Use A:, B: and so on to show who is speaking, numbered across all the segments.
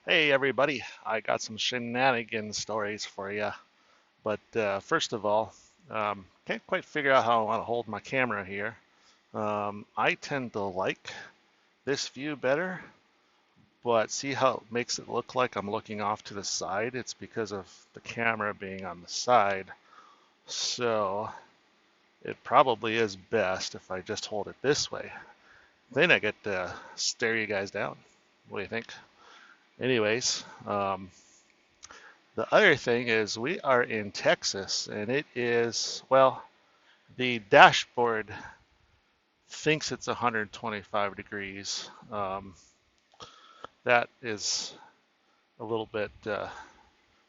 A: Hey everybody, I got some shenanigans stories for you. But first of all, can't quite figure out how I want to hold my camera here. I tend to like this view better, but see how it makes it look like I'm looking off to the side? It's because of the camera being on the side. So it probably is best if I just hold it this way. Then I get to stare you guys down. What do you think? Anyways, the other thing is we are in Texas and it is, well, the dashboard thinks it's 125 degrees. That is a little bit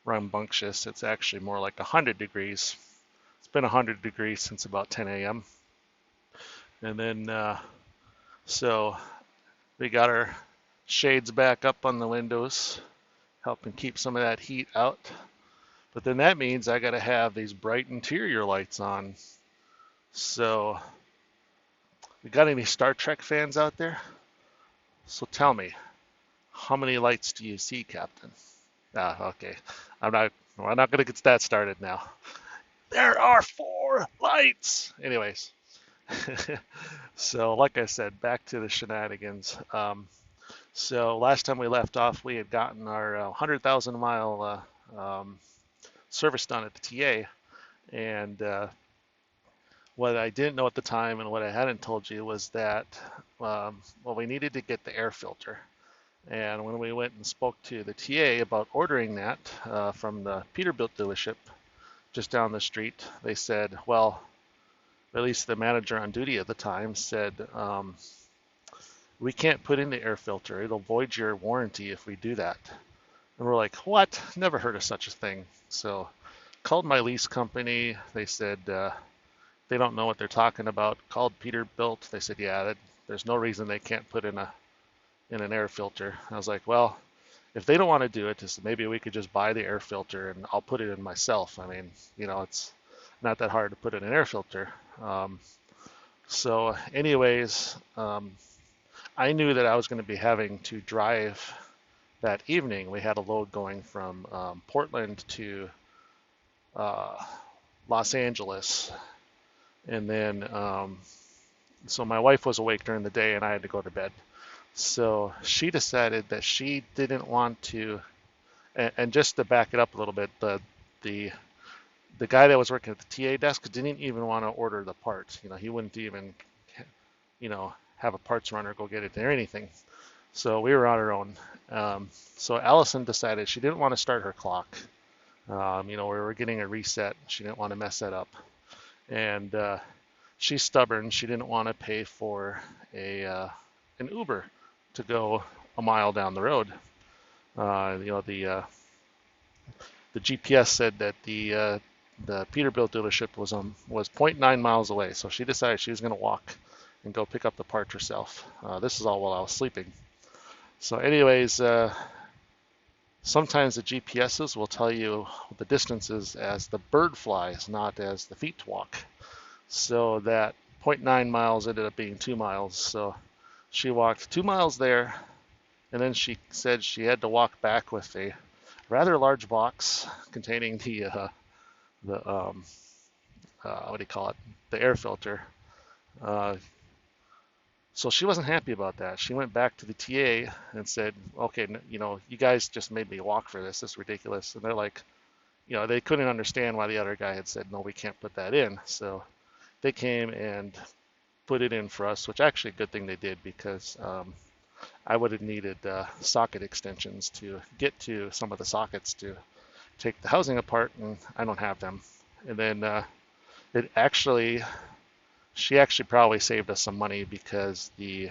A: rambunctious. It's actually more like 100 degrees. It's been 100 degrees since about 10 a.m. And then, so we got our shades back up on the windows, helping keep some of that heat out. But then that means I got to have these bright interior lights on. So we got any Star Trek fans out there? So tell me, how many lights do you see, Captain? Ah, okay. I'm not. We're not gonna get that started now. There are four lights. Anyways, so like I said, back to the shenanigans. So last time we left off, we had gotten our 100,000 mile service done at the TA, and what I didn't know at the time and what I hadn't told you was that well, we needed to get the air filter. And when we went and spoke to the TA about ordering that from the Peterbilt dealership just down the street, they said, well, at least the manager on duty at the time said, we can't put in the air filter. It'll void your warranty if we do that. And we're like, what? Never heard of such a thing. So called my lease company. They said they don't know what they're talking about. Called Peterbilt. They said, yeah, there's no reason they can't put in an air filter. I was like, well, if they don't want to do it, just maybe we could just buy the air filter and I'll put it in myself. I mean, it's not that hard to put in an air filter. So, anyways, I knew that I was going to be having to drive that evening. We had a load going from Portland to uh, Los Angeles, and then so my wife was awake during the day, and I had to go to bed. So she decided that she didn't want to, and just to back it up a little bit, the the guy that was working at the TA desk didn't even want to order the parts. He wouldn't even, have a parts runner go get it or anything. So we were on our own. So Allison decided she didn't want to start her clock. We were getting a reset. She didn't want to mess that up. And she's stubborn. She didn't want to pay for an Uber to go a mile down the road. The GPS said that the Peterbilt dealership was zero point 0.9 miles away, so she decided she was going to walk and go pick up the part herself. This is all while I was sleeping. So, anyways, sometimes the GPSs will tell you the distances as the bird flies, not as the feet walk. So that zero point 0.9 miles ended up being 2 miles. So she walked 2 miles there, and then she said she had to walk back with a rather large box containing the what do you call it? The air filter. Uh, so she wasn't happy about that. She went back to the TA and said, "Okay, you guys just made me walk for this. This is ridiculous." And they're like, they couldn't understand why the other guy had said, "No, we can't put that in." So they came and put it in for us, which actually a good thing they did because I would have needed socket extensions to get to some of the sockets to take the housing apart, and I don't have them. And then she actually probably saved us some money because the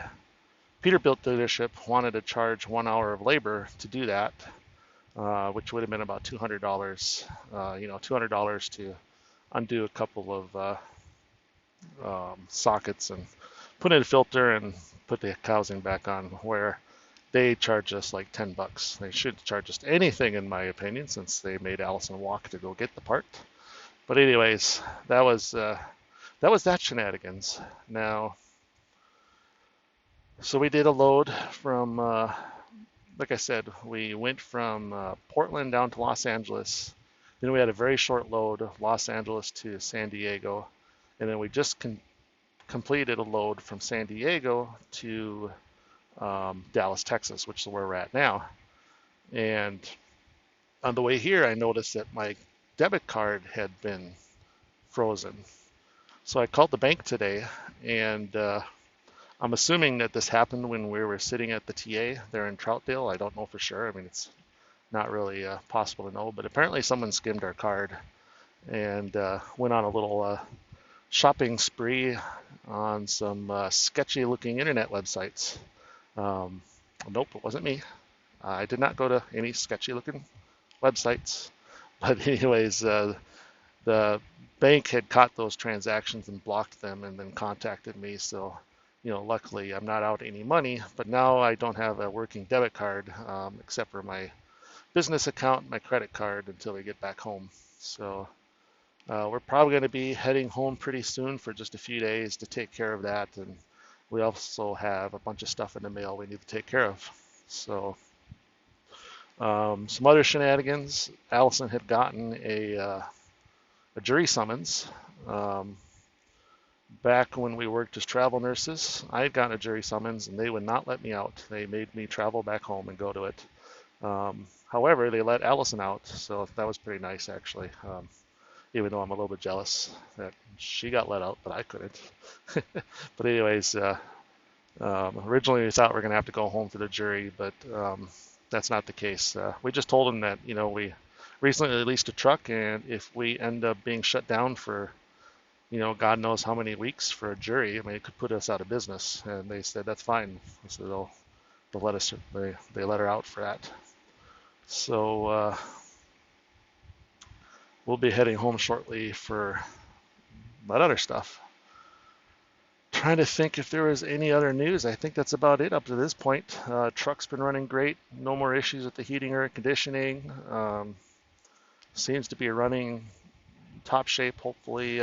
A: Peterbilt dealership wanted to charge 1 hour of labor to do that, which would have been about $200. $200 to undo a couple of sockets and put in a filter and put the housing back on, where they charge us like $10. They should charge us anything, in my opinion, since they made Allison walk to go get the part. But anyways, that shenanigans. Now, so we did a load from like I said, we went from Portland down to Los Angeles. Then we had a very short load, Los Angeles to San Diego, and then we just completed a load from San Diego to Dallas, Texas, which is where we're at now. And on the way here, I noticed that my debit card had been frozen. So I called the bank today, and I'm assuming that this happened when we were sitting at the TA there in Troutdale. I don't know for sure. I mean, it's not really possible to know, but apparently someone skimmed our card and went on a little shopping spree on some sketchy looking internet websites. Um, nope, it wasn't me. I did not go to any sketchy looking websites. But anyways, the bank had caught those transactions and blocked them and then contacted me. So, luckily I'm not out any money, but now I don't have a working debit card except for my business account, my credit card until we get back home. So we're probably going to be heading home pretty soon for just a few days to take care of that. And we also have a bunch of stuff in the mail we need to take care of. So some other shenanigans. Allison had gotten a jury summons. Back when we worked as travel nurses, I had gotten a jury summons and they would not let me out. They made me travel back home and go to it. However, they let Allison out, so that was pretty nice actually. Even though I'm a little bit jealous that she got let out, but I couldn't. But anyways, originally we thought we were going to have to go home for the jury, but that's not the case. We just told them that, we recently leased a truck, and if we end up being shut down for, God knows how many weeks for a jury, I mean, it could put us out of business. And they said that's fine. So they'll let us. They let her out for that. So we'll be heading home shortly for that other stuff. Trying to think if there was any other news. I think that's about it up to this point. Truck's been running great. No more issues with the heating or conditioning. Seems to be running top shape. Hopefully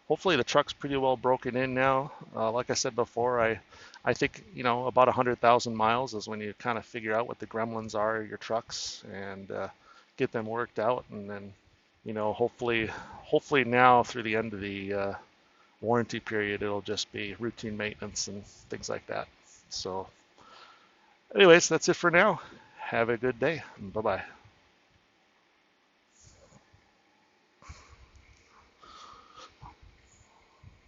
A: hopefully the truck's pretty well broken in now. Like I said before, I think, about 100,000 miles is when you kind of figure out what the gremlins are, your trucks, and get them worked out. And then, hopefully now through the end of the warranty period, it'll just be routine maintenance and things like that. So anyways, that's it for now. Have a good day. Bye-bye.